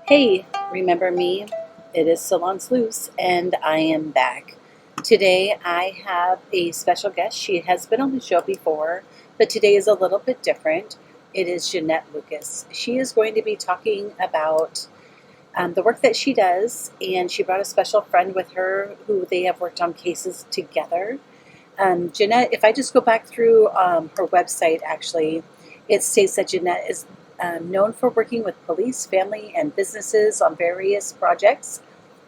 Hey, remember me? It is Salon Sleuths, and I am back. Today I have a special guest. She has been on the show before, but today is a little bit different. It is Jeanette Lucas. She is going to be talking about the work that she does, and she brought a special friend with her who they have worked on cases together. Jeanette, if I just go back through her website, actually, it states that Jeanette is known for working with police, family, and businesses on various projects,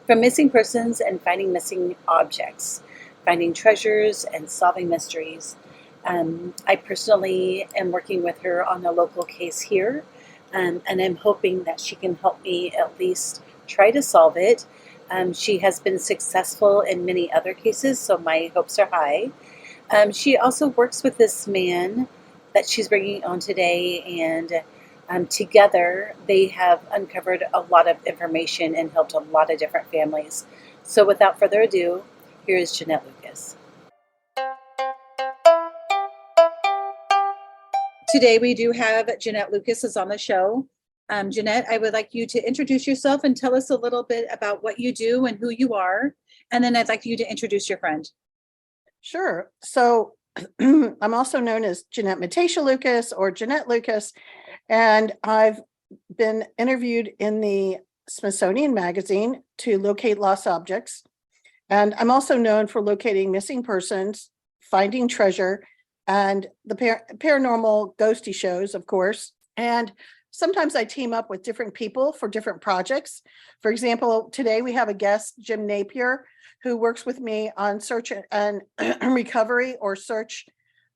from missing persons and finding missing objects, finding treasures, and solving mysteries. I personally am working with her on a local case here, and I'm hoping that she can help me at least try to solve it. She has been successful in many other cases, so my hopes are high. She also works with this man that she's bringing on today, and together they have uncovered a lot of information and helped a lot of different families. So, without further ado, here is Jeanette Lucas. Today we do have Jeanette Lucas is on the show. Jeanette, I would like you to introduce yourself and tell us a little bit about what you do and who you are. And then I'd like you to introduce your friend. Sure. So I'm also known as Jeanette Matasha Lucas or Jeanette Lucas, and I've been interviewed in the Smithsonian Magazine to locate lost objects. And I'm also known for locating missing persons, finding treasure, and the paranormal ghosty shows, of course. And sometimes I team up with different people for different projects. For example, today we have a guest, Jim Napier, who works with me on search and recovery or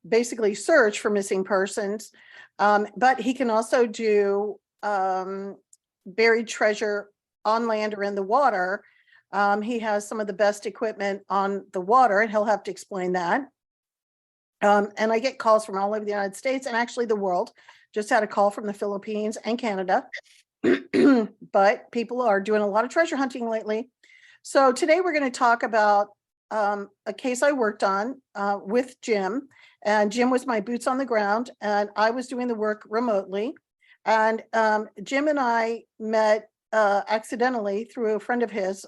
basically search for missing persons. But he can also do buried treasure on land or in the water. He has some of the best equipment on the water, and he'll have to explain that. And I get calls from all over the United States and actually the world. Just had a call from the Philippines and Canada. But people are doing a lot of treasure hunting lately. So today we're going to talk about a case I worked on with Jim. And Jim was my boots on the ground, and I was doing the work remotely. And Jim and I met accidentally through a friend of his.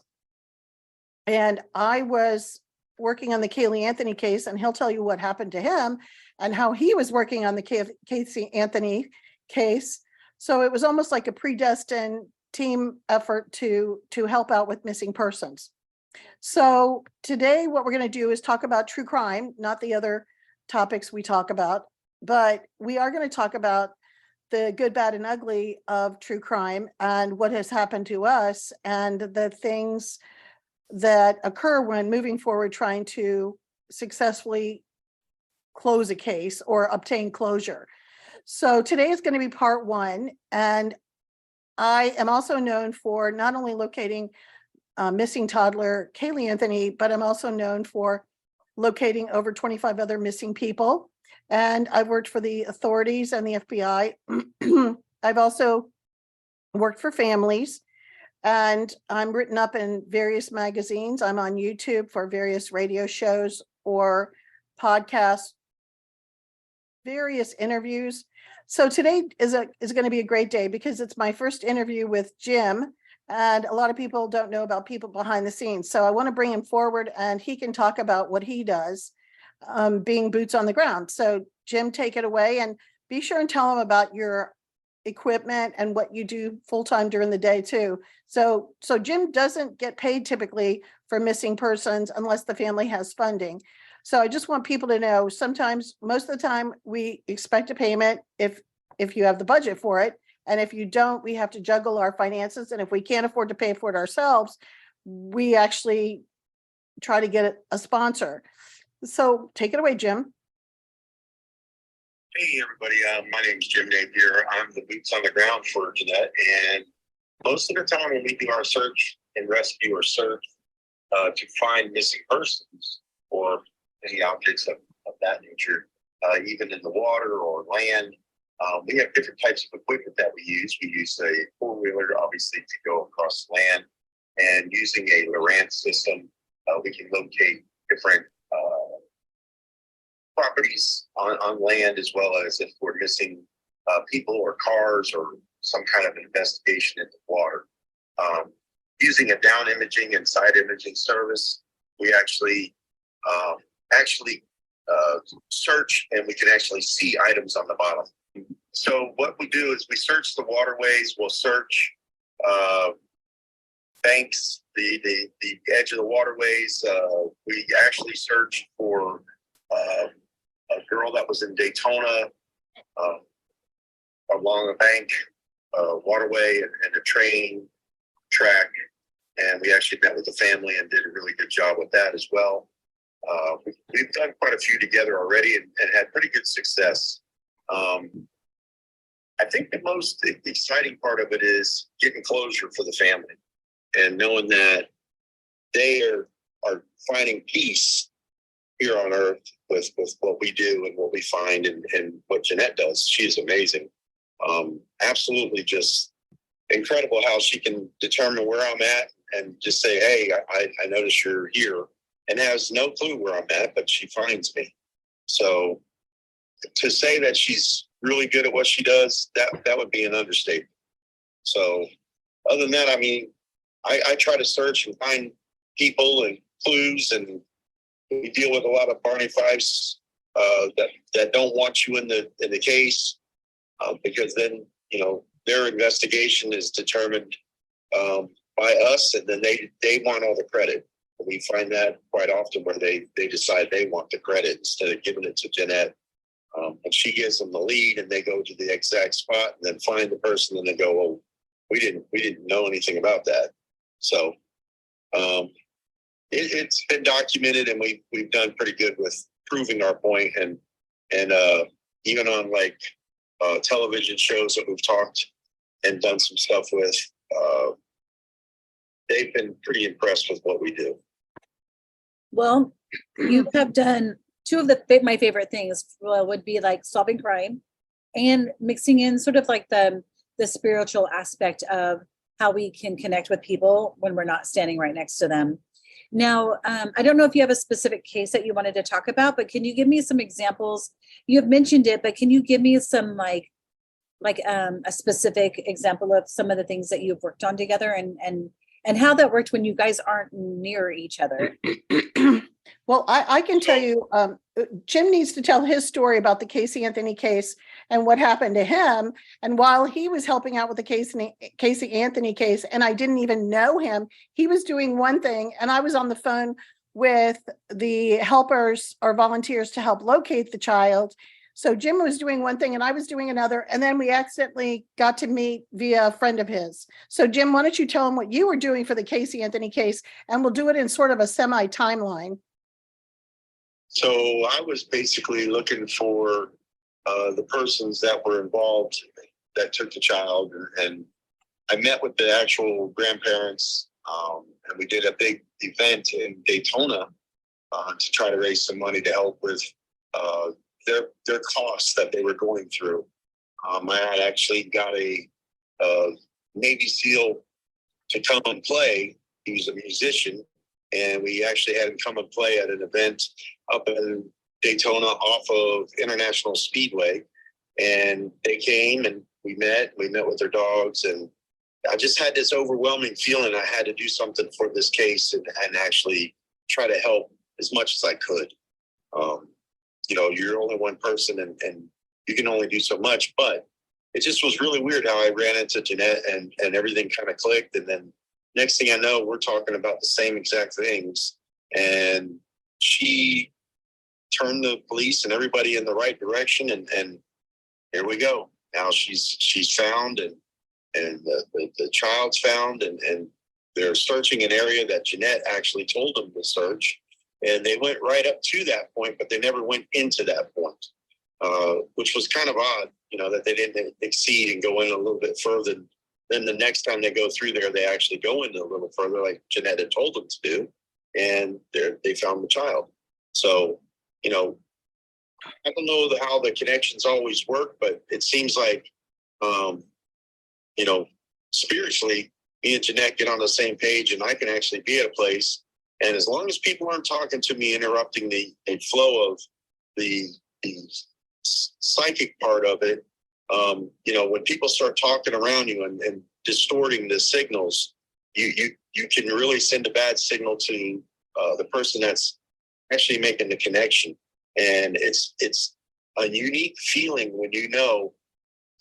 And I was working on the Kaylee Anthony case, and he'll tell you what happened to him and how he was working on the Casey Anthony case. So it was almost like a predestined team effort to help out with missing persons. So today what we're going to do is talk about true crime, not the other topics we talk about, but we are going to talk about the good, bad, and ugly of true crime and what has happened to us and the things that occur when moving forward trying to successfully close a case or obtain closure. So today is going to be part one, and I am also known for not only locating missing toddler Kaylee Anthony, but I'm also known for locating over 25 other missing people. And I've worked for the authorities and the FBI. I've also worked for families, and I'm written up in various magazines. I'm on YouTube for various radio shows or podcasts, various interviews. So today is going to be a great day because it's my first interview with Jim, and a lot of people don't know about people behind the scenes. So I want to bring him forward, and he can talk about what he does, being boots on the ground. So Jim, take it away, and be sure and tell him about your equipment and what you do full-time during the day too. So Jim doesn't get paid typically for missing persons unless the family has funding. So I just want people to know, sometimes, most of the time, we expect a payment if you have the budget for it. And if you don't, we have to juggle our finances. And if we can't afford to pay for it ourselves, we actually try to get a sponsor. So take it away, Jim. Hey, everybody. My name's Jim Napier. I'm the boots on the ground for Jeanette. And most of the time when we do our search and rescue or search to find missing persons or any objects of that nature, even in the water or land, we have different types of equipment that we use. We use a four-wheeler, obviously, to go across land. And using a Lorant system, we can locate different properties on land, as well as if we're missing people or cars or some kind of investigation in the water. using a down imaging and side imaging service, we actually search, and we can actually see items on the bottom. So what we do is we search the waterways. We'll search banks, the edge of the waterways. We actually search for a girl that was in Daytona along a bank, waterway, and a train track. And we actually met with the family and did a really good job with that as well. We've done quite a few together already and had pretty good success. I think the most exciting part of it is getting closure for the family and knowing that they are finding peace here on earth with what we do and what we find and what Jeanette does. She is amazing. Absolutely just incredible how she can determine where I'm at and just say, hey, I notice you're here, and has no clue where I'm at, but she finds me. So to say that she's really good at what she does, that would be an understatement. So other than that, I mean, I try to search and find people and clues, and we deal with a lot of Barney Fives that don't want you in the case because then, you know, their investigation is determined by us, and then they want all the credit. We find that quite often where they decide they want the credit instead of giving it to Jeanette. And she gives them the lead, and they go to the exact spot and then find the person, and they go, "Oh, we didn't know anything about that." So it's been documented, and we've done pretty good with proving our point, and even on like television shows that we've talked and done some stuff with, they've been pretty impressed with what we do. Well, you have done two of my favorite things would be like solving crime and mixing in sort of like the spiritual aspect of how we can connect with people when we're not standing right next to them. Now, I don't know if you have a specific case that you wanted to talk about, but can you give me some examples? You have mentioned it, but can you give me some like a specific example of some of the things that you've worked on together and how that worked when you guys aren't near each other? Well, I can tell you, Jim needs to tell his story about the Casey Anthony case and what happened to him. And while he was helping out with the Casey Anthony case, and I didn't even know him, he was doing one thing, and I was on the phone with the helpers or volunteers to help locate the child. So Jim was doing one thing and I was doing another, and then we accidentally got to meet via a friend of his. So Jim, why don't you tell him what you were doing for the Casey Anthony case, and we'll do it in sort of a semi-timeline. So I was basically looking for the persons that were involved that took the child, and I met with the actual grandparents, and we did a big event in Daytona to try to raise some money to help with their costs that they were going through. I had actually got a Navy SEAL to come and play. He was a musician, and we actually had him come and play at an event up in Daytona off of International Speedway. And they came and we met with their dogs, and I just had this overwhelming feeling I had to do something for this case and actually try to help as much as I could. You know, you're only one person and you can only do so much, but it just was really weird how I ran into Jeanette and everything kind of clicked. And then next thing I know, we're talking about the same exact things. And she turned the police and everybody in the right direction. And here we go. Now she's found and the child's found, and they're searching an area that Jeanette actually told them to search. And they went right up to that point, but they never went into that point, which was kind of odd, you know, that they didn't exceed and go in a little bit further. Then the next time they go through there, they actually go in a little further, like Jeanette had told them to do, and they found the child. So, you know, I don't know how the connections always work, but it seems like, you know, spiritually, me and Jeanette get on the same page, and I can actually be at a place. And as long as people aren't talking to me, interrupting the flow of the psychic part of it, you know, when people start talking around you and distorting the signals, you can really send a bad signal to the person that's actually making the connection. And it's a unique feeling when you know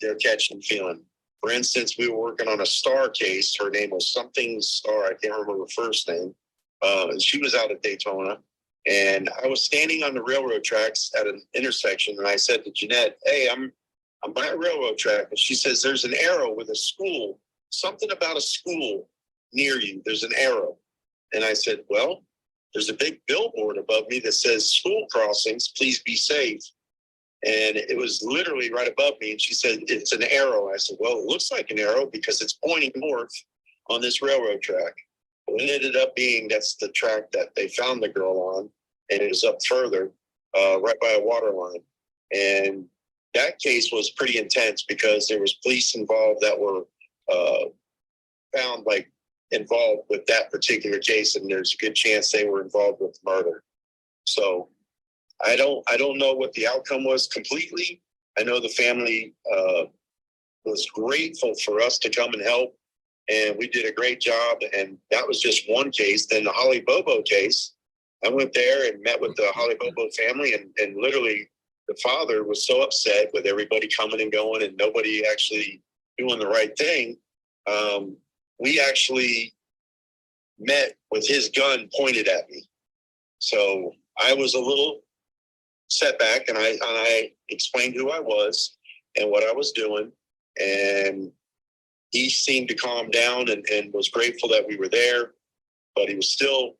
they're catching and feeling. For instance, we were working on a Star case. Her name was something Star. I can't remember her first name. And she was out at Daytona. And I was standing on the railroad tracks at an intersection. And I said to Jeanette, hey, I'm by a railroad track. And she says, there's an arrow with a school, something about a school near you. There's an arrow. And I said, well, there's a big billboard above me that says school crossings, please be safe. And it was literally right above me. And she said, it's an arrow. I said, well, it looks like an arrow because it's pointing north on this railroad track. Well, it ended up being that's the track that they found the girl on. And it was up further, right by a water line. And that case was pretty intense because there was police involved that were found like involved with that particular case. And there's a good chance they were involved with murder. So I don't know what the outcome was completely. I know the family was grateful for us to come and help, and we did a great job. And that was just one case. Then the Holly Bobo case, I went there and met with the Holly Bobo family, and literally the father was so upset with everybody coming and going and nobody actually doing the right thing. We actually met with his gun pointed at me. So I was a little setback, and I explained who I was and what I was doing, and he seemed to calm down and was grateful that we were there, but he was still,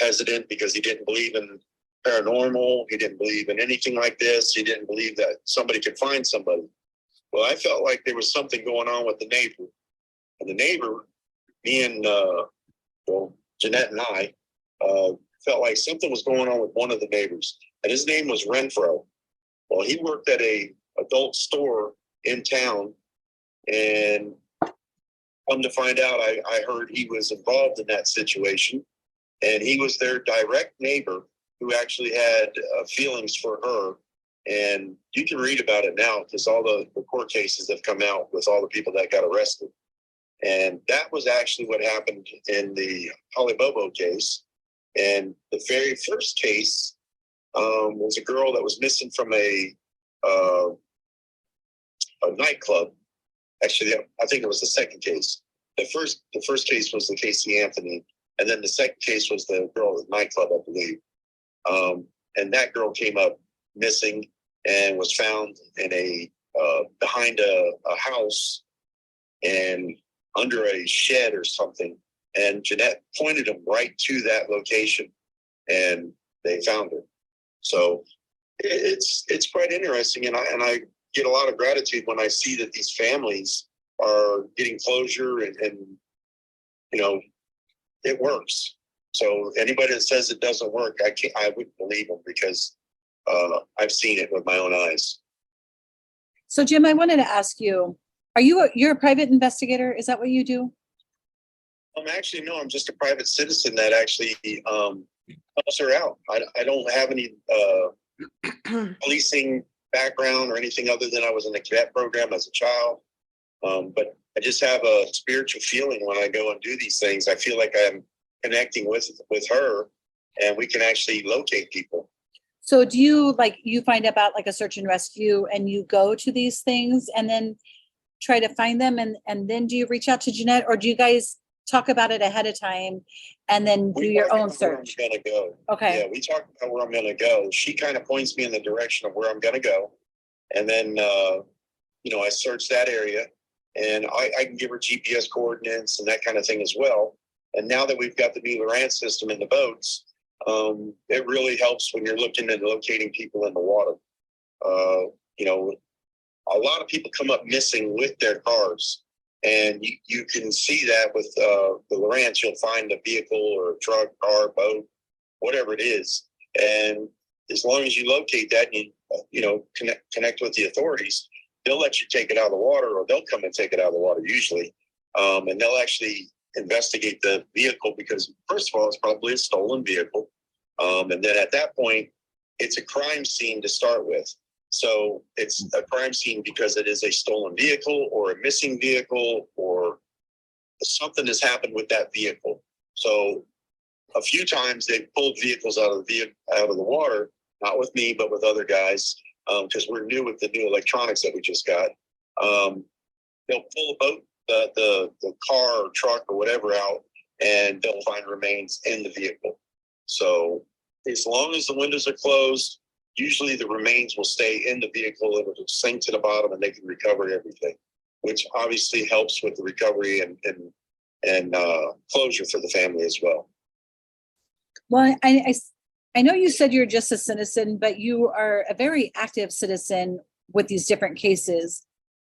hesitant because he didn't believe in paranormal. He didn't believe in anything like this. He didn't believe that somebody could find somebody. Well, I felt like there was something going on with the neighbor, and the neighbor, me and Jeanette and I felt like something was going on with one of the neighbors. And his name was Renfro. Well, he worked at a adult store in town, and come to find out, I heard he was involved in that situation, and he was their direct neighbor who actually had feelings for her. And you can read about it now because all the court cases have come out with all the people that got arrested. And that was actually what happened in the Holly Bobo case. And the very first case was a girl that was missing from a nightclub. Actually, I think it was the second case. The first case was the Casey Anthony, and then the second case was the girl at the nightclub, I believe. And that girl came up missing and was found in behind a house and under a shed or something. And Jeanette pointed them right to that location, and they found her. So it's quite interesting, and I get a lot of gratitude when I see that these families are getting closure, and it works. So anybody that says it doesn't work, I wouldn't believe them because I've seen it with my own eyes. So Jim, I wanted to ask you, you're a private investigator? Is that what you do? Actually, no, I'm just a private citizen that actually helps her out. I don't have any policing background or anything other than I was in the cadet program as a child. But I just have a spiritual feeling when I go and do these things. I feel like I'm connecting with her, and we can actually locate people. So do you find about like a search and rescue, and you go to these things and then try to find them, and then do you reach out to Jeanette, or do you guys talk about it ahead of time and then do your own search? Where I'm going to go. Okay. Yeah, we talk about where I'm going to go. She kind of points me in the direction of where I'm going to go. And then, I search that area, and I can give her GPS coordinates and that kind of thing as well. And now that we've got the new Lorant system in the boats, it really helps when you're looking and locating people in the water. A lot of people come up missing with their cars. And you can see that with the Lorant. You'll find a vehicle or a truck, car, boat, whatever it is. And as long as you locate that and you connect with the authorities, they'll let you take it out of the water, or they'll come and take it out of the water usually. And they'll actually investigate the vehicle because, first of all, it's probably a stolen vehicle. And then at that point, it's a crime scene to start with. So it's a crime scene because it is a stolen vehicle or a missing vehicle or something has happened with that vehicle. So a few times they pulled vehicles out of the water, not with me, but with other guys, because we're new with the new electronics that we just got. They'll pull a boat, the car or truck or whatever out, and they'll find remains in the vehicle. So as long as the windows are closed, usually the remains will stay in the vehicle and it'll sink to the bottom and they can recover everything, which obviously helps with the recovery and closure for the family as well. Well, I know you said you're just a citizen, but you are a very active citizen with these different cases.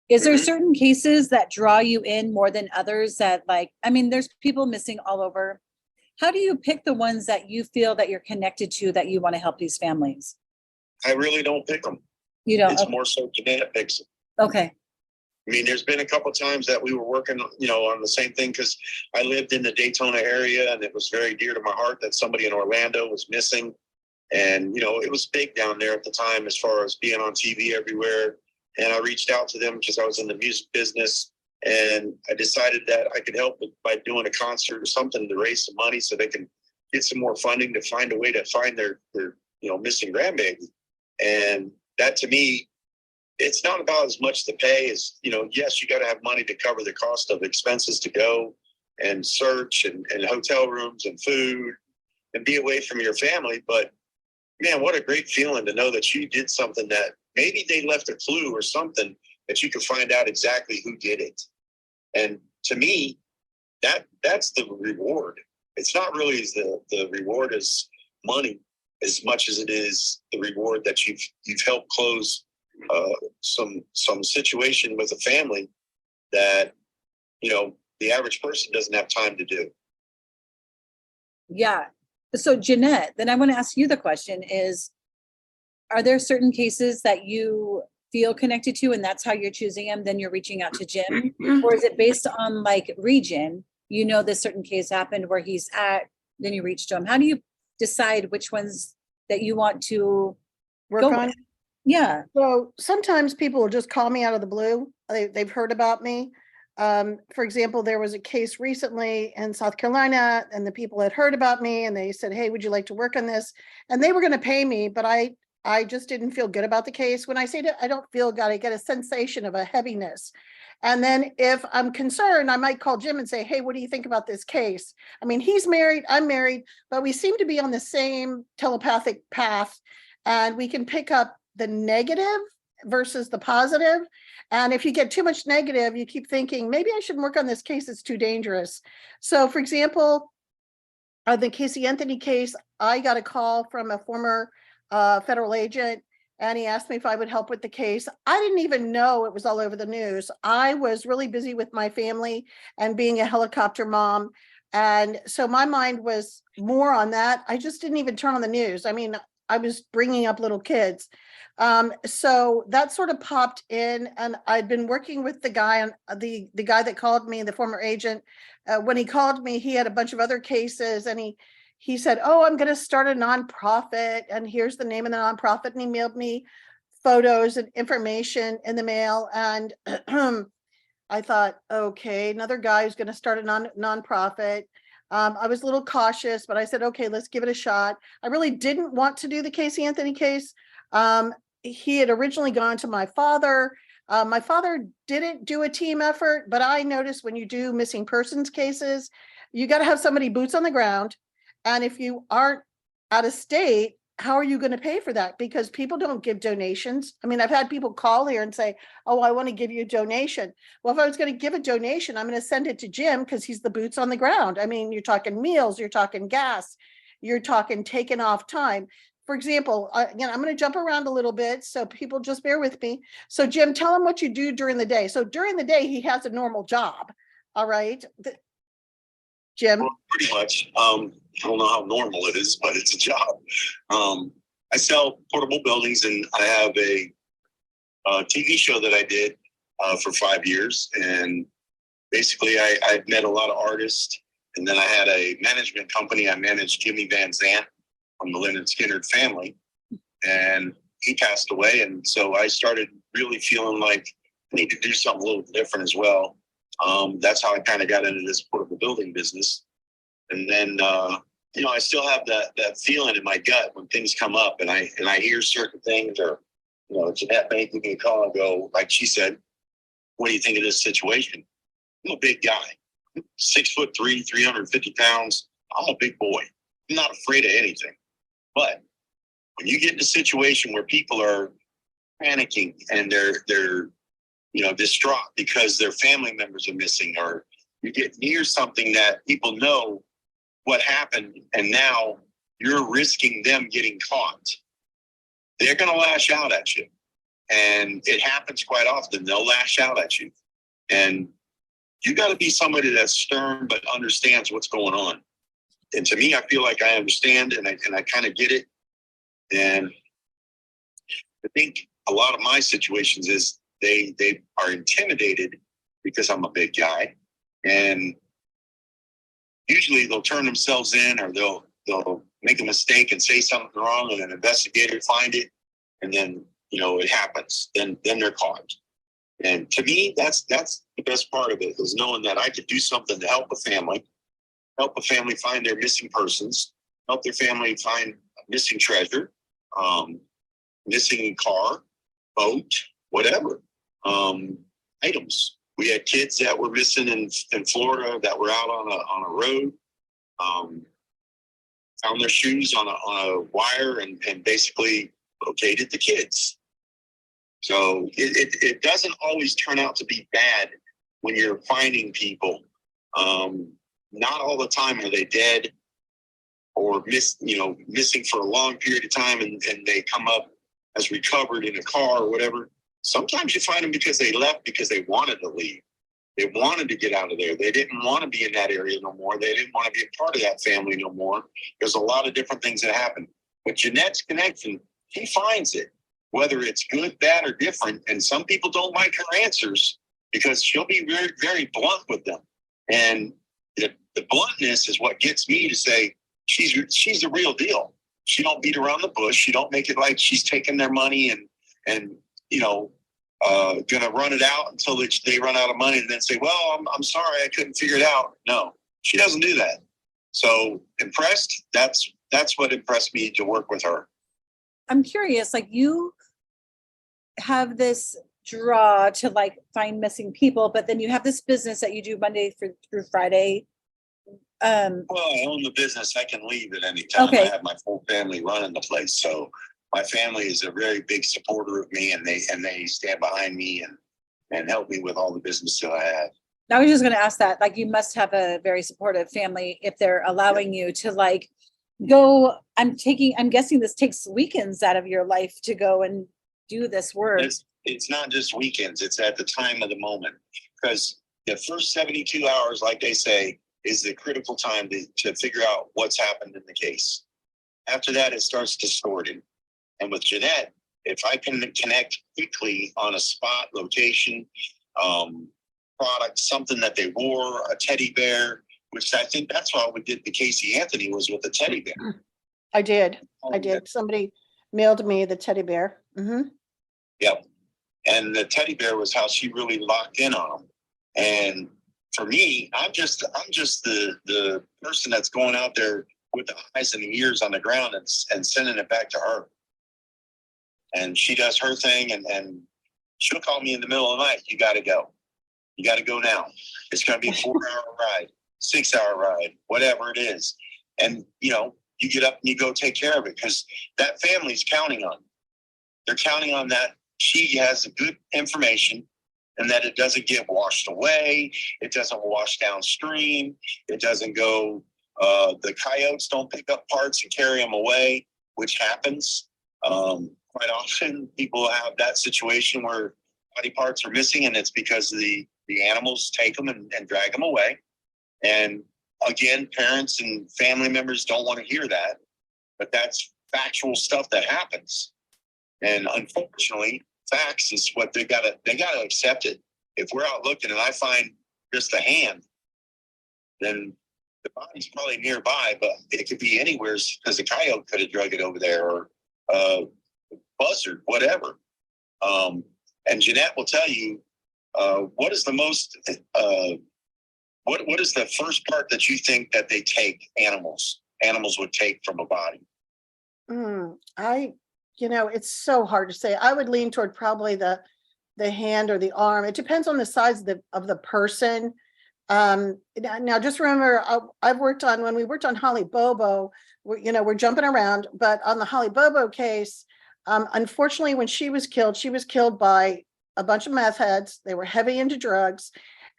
Is there certain cases that draw you in more than others that there's people missing all over. How do you pick the ones that you feel that you're connected to that you want to help these families? I really don't pick them. You don't? It's more so Jeanette picks them. Okay. I mean, there's been a couple of times that we were working, on the same thing because I lived in the Daytona area and it was very dear to my heart that somebody in Orlando was missing. And, it was big down there at the time as far as being on TV everywhere. And I reached out to them because I was in the music business and I decided that I could help by doing a concert or something to raise some money so they can get some more funding to find a way to find their missing grandbaby. And that to me, it's not about as much to pay as, yes, you got to have money to cover the cost of expenses to go and search and hotel rooms and food and be away from your family. But man, what a great feeling to know that you did something that maybe they left a clue or something that you could find out exactly who did it. And to me, that's the reward. It's not really the reward is money as much as it is the reward that you've helped close some situation with a family that the average person doesn't have time to do. Yeah. So Jeanette, then I want to ask you the question is, are there certain cases that you feel connected to and that's how you're choosing them? Then you're reaching out to Jim? Or is it based on region? This certain case happened where he's at, then you reach to him. How do you decide which ones that you want to Work go on? with? Yeah. So sometimes people will just call me out of the blue. They've heard about me. For example, there was a case recently in South Carolina and the people had heard about me and they said, hey, would you like to work on this? And they were going to pay me, but I just didn't feel good about the case. When I say that I don't feel good, I get a sensation of a heaviness. And then if I'm concerned, I might call Jim and say, hey, what do you think about this case? I mean, he's married, I'm married, but we seem to be on the same telepathic path and we can pick up the negative versus the positive. And if you get too much negative, you keep thinking, maybe I should work on this case. It's too dangerous. So for example, the Casey Anthony case, I got a call from a former federal agent and he asked me if I would help with the case. I didn't even know it was all over the news. I was really busy with my family and being a helicopter mom. And so my mind was more on that. I just didn't even turn on the news. I mean, I was bringing up little kids. So that sort of popped in and I'd been working with the guy the guy that called me, the former agent. When he called me, he had a bunch of other cases and he said, oh, I'm going to start a nonprofit and here's the name of the nonprofit. And he mailed me photos and information in the mail. And I thought, okay, another guy who's going to start a nonprofit. I was a little cautious, but I said, okay, let's give it a shot. I really didn't want to do the Casey Anthony case. He had originally gone to my father. My father didn't do a team effort, but I noticed when you do missing persons cases, you got to have somebody boots on the ground. And if you aren't out of state, how are you going to pay for that? Because people don't give donations. I mean, I've had people call here and say, oh, I want to give you a donation. Well, if I was going to give a donation, I'm going to send it to Jim because he's the boots on the ground. I mean, you're talking meals, you're talking gas, you're talking taking off time. For example, again, I'm going to jump around a little bit, so people just bear with me. So Jim, tell him what you do during the day. So during the day, he has a normal job. All right. Jim? Well, pretty much. I don't know how normal it is, but it's a job. I sell portable buildings and I have a TV show that I did for 5 years. And basically I met a lot of artists. And then I had a management company. I managed Jimmy Van Zandt from the Leonard Skinner family. And he passed away. And so I started really feeling like I need to do something a little different as well. That's how I kind of got into this portable building business. And then, I still have that feeling in my gut when things come up and I hear certain things, or, Jeanette may give me a call and go, like she said, what do you think of this situation? I'm a big guy, 6'3", 350 pounds. I'm a big boy. I'm not afraid of anything. But when you get in a situation where people are panicking and they're distraught because their family members are missing, or you get near something that people know what happened and now you're risking them getting caught, they're going to lash out at you. And it happens quite often. They'll lash out at you. And you got to be somebody that's stern but understands what's going on. And to me, I feel like I understand and I kind of get it. And I think a lot of my situations is they are intimidated because I'm a big guy. And usually they'll turn themselves in, or they'll make a mistake and say something wrong, and an investigator find it, and then it happens. Then they're caught. And to me, that's the best part of it, is knowing that I could do something to help a family find their missing persons, help their family find a missing treasure, missing car, boat, whatever, items. We had kids that were missing in Florida that were out on a road, found their shoes on a wire and basically located the kids. So it doesn't always turn out to be bad when you're finding people. Not all the time are they dead or missing for a long period of time and they come up as recovered in a car or whatever. Sometimes you find them because they left because they wanted to leave. They wanted to get out of there. They didn't want to be in that area no more. They didn't want to be a part of that family no more. There's a lot of different things that happen. But Jeanette's connection, she finds it, whether it's good, bad, or different. And some people don't like her answers because she'll be very, very blunt with them. And the bluntness is what gets me to say, she's the real deal. She don't beat around the bush. She don't make it like she's taking their money and gonna run it out until they run out of money and then say, well, I'm sorry, I couldn't figure it out. No, she doesn't do that. So impressed, that's what impressed me to work with her. I'm curious, like, you have this draw to like find missing people, but then you have this business that you do Monday through Friday. Well, I own the business. I can leave at any time. Okay. I have my full family running the place. So my family is a very big supporter of me, and they stand behind me and help me with all the business that I have. I was just going to ask that, like, you must have a very supportive family if they're allowing you to like go. I'm guessing this takes weekends out of your life to go and do this work. It's not just weekends. It's at the time of the moment, because the first 72 hours, like they say, is the critical time to figure out what's happened in the case. After that, it starts distorting. And with Jeanette, if I can connect quickly on a spot, location, product, something that they wore, a teddy bear, which I think that's why we did the Casey Anthony, was with the teddy bear. I did. Somebody mailed me the teddy bear. Mm-hmm. Yep. And the teddy bear was how she really locked in on him. And for me, I'm just the person that's going out there with the eyes and the ears on the ground and sending it back to her. And she does her thing, and she'll call me in the middle of the night. You got to go. You got to go now. It's going to be a 4-hour ride, 6-hour ride, whatever it is. And, you get up and you go take care of it, because that family's counting on you. They're counting on that she has the good information and that it doesn't get washed away. It doesn't wash downstream. It doesn't go, the coyotes don't pick up parts and carry them away, which happens. Quite often people have that situation where body parts are missing, and it's because the animals take them and drag them away. And again, parents and family members don't want to hear that, but that's factual stuff that happens. And unfortunately, facts is what they gotta accept it. If we're out looking and I find just a hand, then the body's probably nearby, but it could be anywhere, because the coyote could have drug it over there, or buzzard, whatever. And Jeanette will tell you, What is the most, what is the first part that you think that they take, animals would take from a body? It's so hard to say. I would lean toward probably the hand or the arm. It depends on the size of the person. Now just remember, I've worked on, when we worked on Holly Bobo, we're jumping around, but on the Holly Bobo case, unfortunately, when she was killed by a bunch of meth heads. They were heavy into drugs.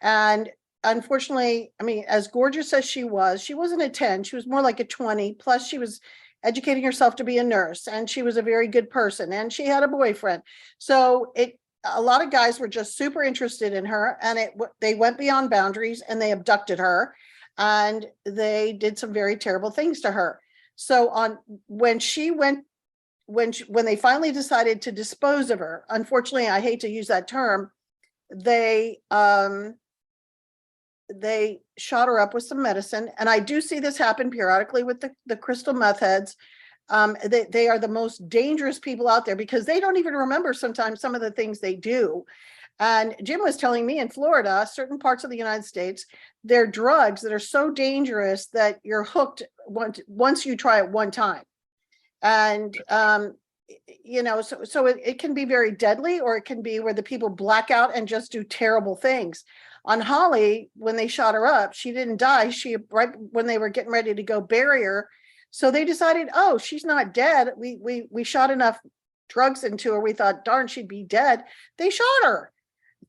And unfortunately, I mean, as gorgeous as she wasn't a 10, she was more like a 20. Plus she was educating herself to be a nurse, and she was a very good person, and she had a boyfriend. So a lot of guys were just super interested in her, and they went beyond boundaries, and they abducted her, and they did some very terrible things to her. So when they finally decided to dispose of her, unfortunately, I hate to use that term, they shot her up with some medicine. And I do see this happen periodically with the crystal meth heads. They are the most dangerous people out there, because they don't even remember sometimes some of the things they do. And Jim was telling me, in Florida, certain parts of the United States, there are drugs that are so dangerous that you're hooked once you try it one time. And so it can be very deadly, or it can be where the people black out and just do terrible things. On Holly, when they shot her up, she didn't die. Right when they were getting ready to go bury her, so they decided, oh, she's not dead. We shot enough drugs into her. We thought, darn, she'd be dead. They shot her.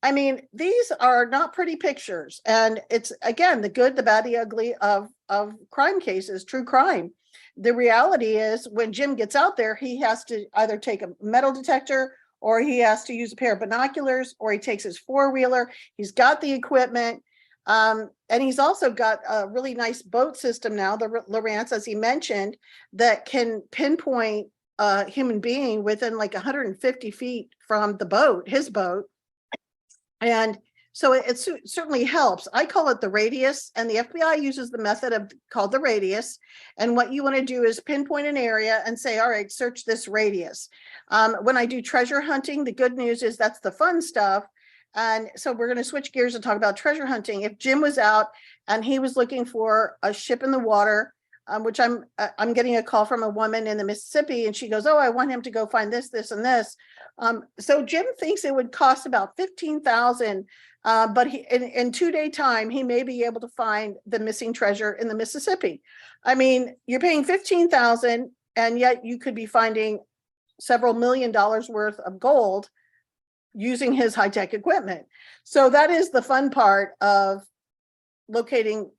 I mean, these are not pretty pictures. And it's, again, the good, the bad, the ugly of crime cases, true crime. The reality is, when Jim gets out there, he has to either take a metal detector, or he has to use a pair of binoculars, or he takes his four-wheeler. He's got the equipment. And he's also got a really nice boat system now, the Lowrance, as he mentioned, that can pinpoint a human being within like 150 feet from the boat, his boat. And so it certainly helps. I call it the radius, and the FBI uses the method called the radius. And what you want to do is pinpoint an area and say, all right, search this radius. When I do treasure hunting, the good news is that's the fun stuff. And so we're going to switch gears and talk about treasure hunting. If Jim was out and he was looking for a ship in the water, which I'm getting a call from a woman in the Mississippi, and she goes, oh, I want him to go find this, this, and this. So Jim thinks it would cost about $15,000, but in 2-day time, he may be able to find the missing treasure in the Mississippi. I mean, you're paying $15,000, and yet you could be finding several $1 million worth of gold using his high-tech equipment. So that is the fun part of locating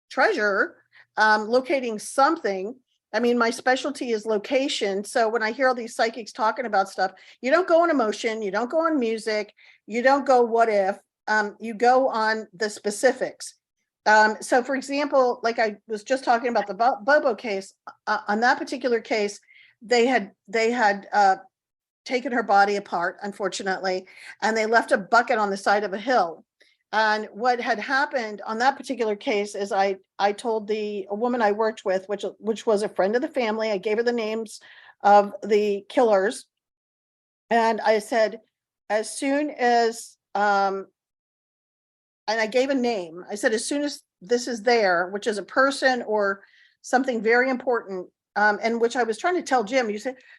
treasure, locating something. I mean, my specialty is location. So when I hear all these psychics talking about stuff, you don't go on emotion, you don't go on music, you don't go what if, you go on the specifics. So for example, like I was just talking about the Bobo case, on that particular case, they had taken her body apart, unfortunately, and they left a bucket on the side of a hill. And what had happened on that particular case is I told a woman I worked with, which was a friend of the family, I gave her the names of the killers. And I said, as soon as, and I gave a name, I said, as soon as this is there, which is a person or something very important, and which I was trying to tell Jim,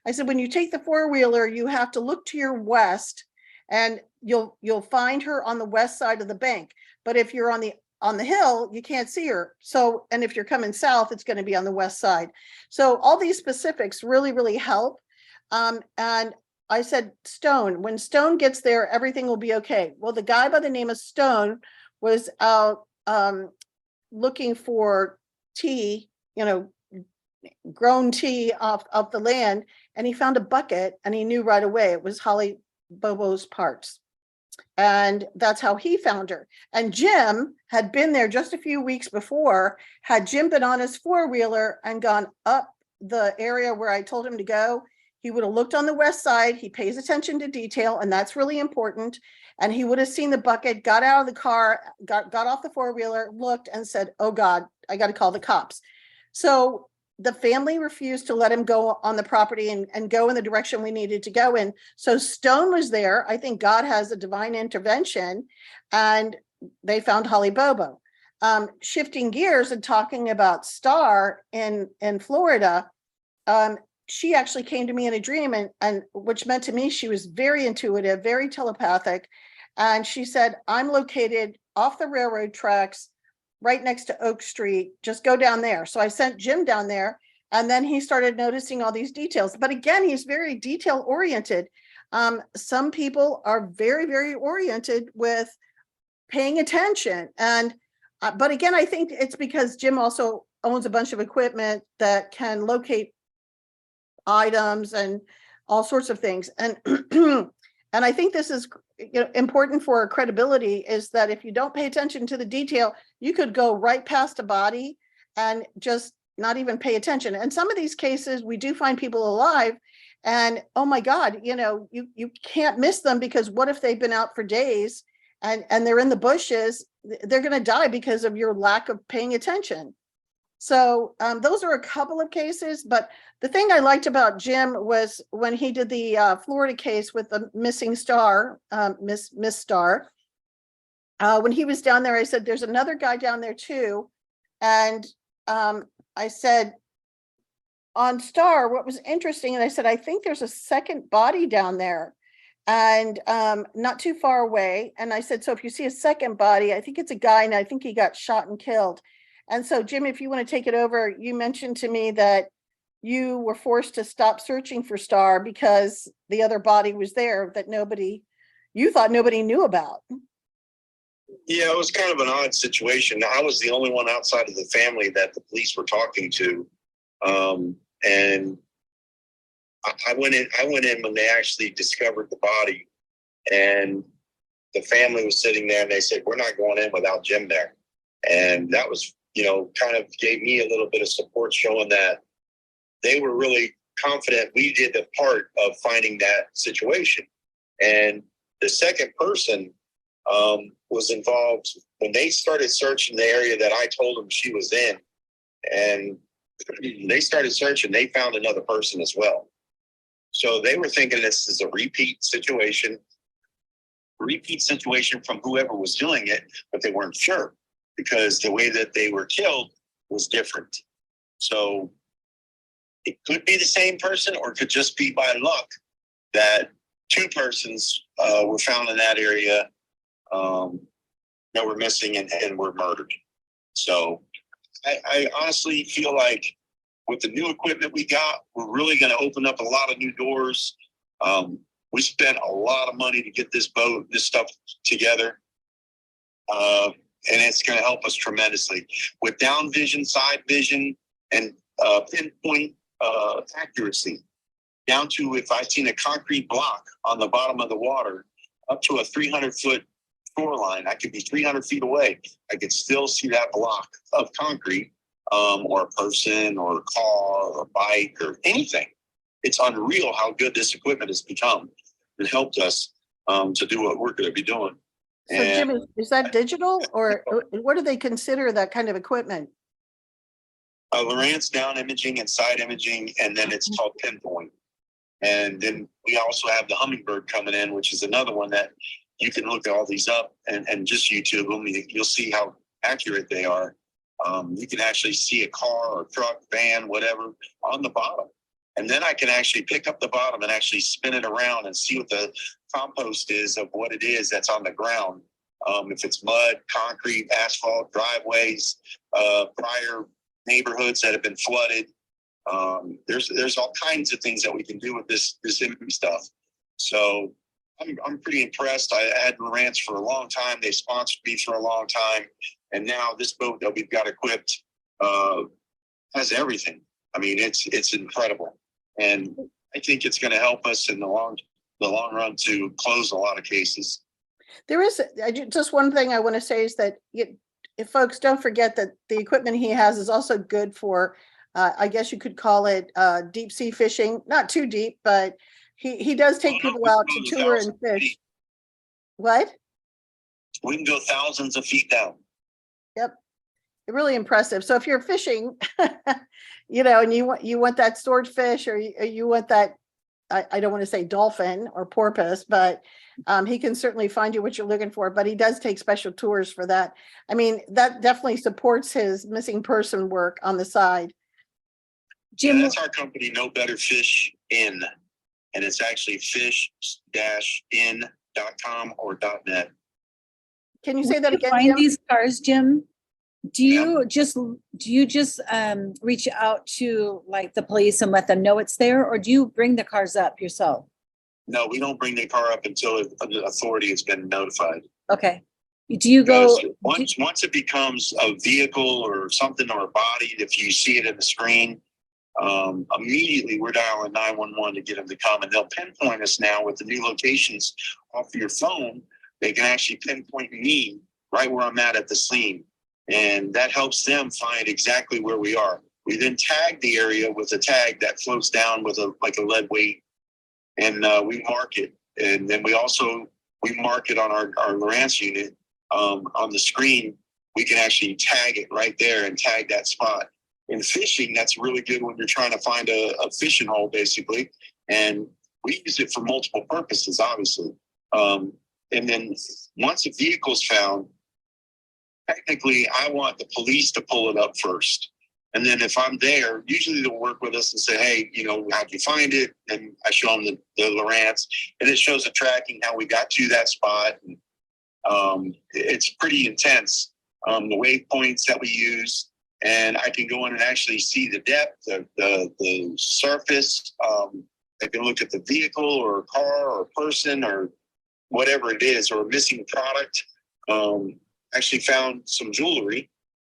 I said, when you take the four-wheeler, you have to look to your west, and you'll find her on the west side of the bank. But if you're on the hill, you can't see her. So, and if you're coming south, it's going to be on the west side. So all these specifics really, really help. And I said, Stone, when Stone gets there, everything will be okay. Well, the guy by the name of Stone was out looking for tea, grown tea off the land, and he found a bucket, and he knew right away it was Holly Bobo's parts. And that's how he found her. And Jim had been there just a few weeks before. Had Jim been on his four-wheeler and gone up the area where I told him to go, he would have looked on the west side. He pays attention to detail, and that's really important. And he would have seen the bucket, got out of the car, got off the four-wheeler, looked, and said, oh God, I got to call the cops. So the family refused to let him go on the property and go in the direction we needed to go in. So Stone was there. I think God has a divine intervention, and they found Holly Bobo. Shifting gears and talking about Star in Florida, she actually came to me in a dream, and which meant to me she was very intuitive, very telepathic. And she said, I'm located off the railroad tracks right next to Oak Street. Just go down there. So I sent Jim down there, and then he started noticing all these details. But again, he's very detail oriented. Some people are very, very oriented with paying attention. And but again, I think it's because Jim also owns a bunch of equipment that can locate items and all sorts of things. And and I think this is important for our credibility, is that if you don't pay attention to the detail, you could go right past a body and just not even pay attention. And some of these cases, we do find people alive, and oh my God, you can't miss them, because what if they've been out for days and they're in the bushes? They're going to die because of your lack of paying attention. So those are a couple of cases. But the thing I liked about Jim was when he did the Florida case with the missing star, Miss Star. When he was down there, I said, there's another guy down there too. And I said, on Star, what was interesting, and I said, I think there's a second body down there, and not too far away. And I said, so if you see a second body, I think it's a guy, and I think he got shot and killed. And so, Jim, if you want to take it over, you mentioned to me that you were forced to stop searching for Star because the other body was there that you thought nobody knew about. Yeah, it was kind of an odd situation. I was the only one outside of the family that the police were talking to. And I went in when they actually discovered the body, and the family was sitting there, and they said, we're not going in without Jim there. And that was, kind of gave me a little bit of support, showing that they were really confident we did the part of finding that situation. And the second person was involved when they started searching the area that I told them she was in. And they started searching, they found another person as well. So they were thinking this is a repeat situation from whoever was doing it, but they weren't sure because the way that they were killed was different. So it could be the same person, or it could just be by luck that two persons were found in that area that were missing and were murdered. So I honestly feel like with the new equipment we got, we're really going to open up a lot of new doors. We spent a lot of money to get this stuff together. And it's going to help us tremendously with down vision, side vision, and pinpoint accuracy, down to if I've seen a concrete block on the bottom of the water up to a 300-foot shoreline, I could be 300 feet away. I could still see that block of concrete, or a person or a car or a bike or anything. It's unreal how good this equipment has become. It helped us to do what we're going to be doing. So Jim, is that digital, or what do they consider that kind of equipment? Lowrance down imaging and side imaging, and then it's called pinpoint. And then we also have the Hummingbird coming in, which is another one that you can look all these up and just YouTube them. You'll see how accurate they are. You can actually see a car or truck, van, whatever on the bottom. And then I can actually pick up the bottom and actually spin it around and see what the compost is of what it is that's on the ground. If it's mud, concrete, asphalt, driveways, prior neighborhoods that have been flooded. There's all kinds of things that we can do with this imagery stuff. So I'm pretty impressed. I had Lowrance for a long time. They sponsored me for a long time. And now this boat that we've got equipped has everything. I mean, it's incredible. And I think it's going to help us in the long run to close a lot of cases. There is just one thing I want to say is that if folks don't forget that the equipment he has is also good for, I guess you could call it deep sea fishing, not too deep, but he does take people out to tour and fish. What? We can go thousands of feet down. Yep. Really impressive. So if you're fishing and you want that swordfish, or you want that, I don't want to say dolphin or porpoise, but he can certainly find you what you're looking for, but he does take special tours for that. I mean, that definitely supports his missing person work on the side. Jim, Yeah, that's our company, No Better Fish In, and it's actually fish-in.com or .net. Can you say that again? Find Jim? these cars, Jim. Do you just reach out to like the police and let them know it's there, or do you bring the cars up yourself? No, we don't bring the car up until the authority has been notified. Okay. Do you go once it becomes a vehicle or something or a body? If you see it in the screen, immediately we're dialing 911 to get them to come, and they'll pinpoint us now with the new locations off of your phone. They can actually pinpoint me right where I'm at the scene, and that helps them find exactly where we are. We then tag the area with a tag that floats down with a lead weight, and we mark it. And then we mark it on our Lowrance unit on the screen. We can actually tag it right there and tag that spot. In fishing, that's really good when you're trying to find a fishing hole, basically. And we use it for multiple purposes, obviously. And then once a vehicle's found, technically, I want the police to pull it up first. And then if I'm there, usually they'll work with us and say, hey, how'd you find it? And I show them the Lowrance, and it shows the tracking, how we got to that spot. And, it's pretty intense, the waypoints that we use. And I can go in and actually see the depth, the surface. I can look at the vehicle or a car or a person or whatever it is, or a missing product. Actually found some jewelry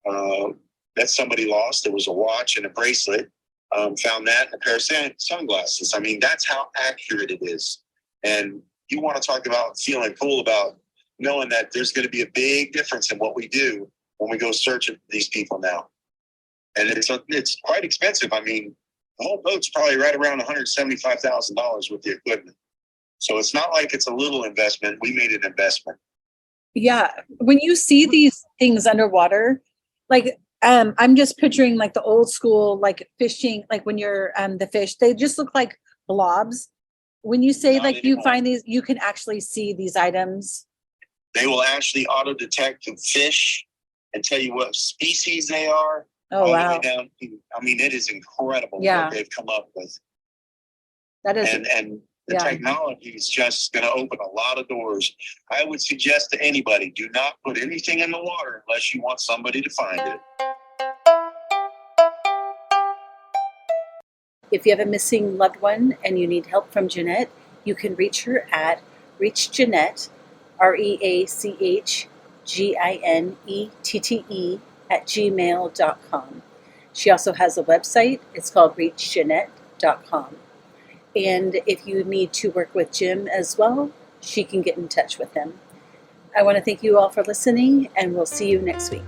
that somebody lost. It was a watch and a bracelet. Found that and a pair of sunglasses. I mean, that's how accurate it is. And you want to talk about feeling cool about knowing that there's going to be a big difference in what we do when we go searching for these people now. And it's quite expensive. I mean, the whole boat's probably right around $175,000 with the equipment. So it's not like it's a little investment. We made an investment. Yeah. When you see these things underwater, like I'm just picturing like the old school, like fishing, like when you're the fish, they just look like blobs. When you say Not like anymore. you find these, you can actually see these items. They will actually auto detect the fish and tell you what species they are. Oh, all wow. the way down to, I mean, it is incredible Yeah. what they've come up with. That is, And the yeah. technology is just going to open a lot of doors. I would suggest to anybody, do not put anything in the water unless you want somebody to find it. If you have a missing loved one and you need help from Jeanette, you can reach her at Reach Jeanette, REACHGINETTE @gmail.com. She also has a website. It's called reachjeanette.com. And if you need to work with Jim as well, she can get in touch with him. I want to thank you all for listening, and we'll see you next week.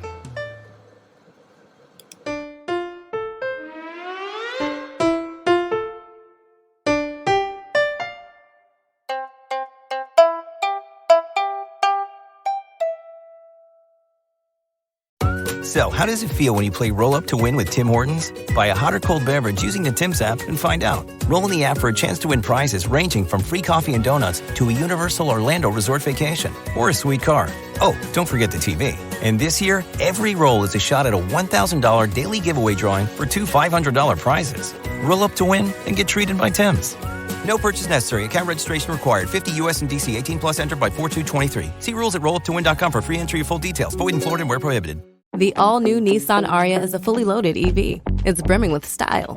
So, how does it feel when you play Roll Up to Win with Tim Hortons? Buy a hot or cold beverage using the Tim's app and find out. Roll in the app for a chance to win prizes ranging from free coffee and donuts to a Universal Orlando resort vacation or a sweet car. Oh, don't forget the TV. And this year, every roll is a shot at a $1,000 daily giveaway drawing for two $500 prizes. Roll up to win and get treated by Tim's. No purchase necessary. Account registration required. 50 U.S. and D.C. 18 plus entered by 4/2/23. See rules at rolluptowin.com for free entry and full details. Void in Florida and where prohibited. The all-new Nissan Ariya is a fully loaded EV. It's brimming with style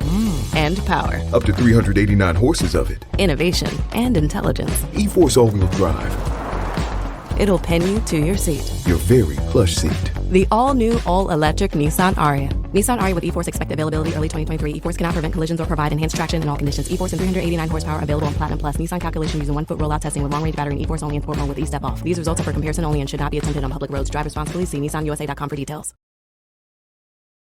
and power, Up to 389 horses of it. innovation, and intelligence. E-Force all-wheel drive. It'll pin you to your seat. Your very plush seat. The all-new, all-electric Nissan Ariya. Nissan Ariya with E-Force expected availability early 2023. E-Force cannot prevent collisions or provide enhanced traction in all conditions. E-Force and 389 horsepower available on Platinum Plus. Nissan calculation using 1-foot rollout testing with long-range battery and E-Force only in sport mode with E-Step off. These results are for comparison only and should not be attempted on public roads. Drive responsibly. See nissanusa.com for details.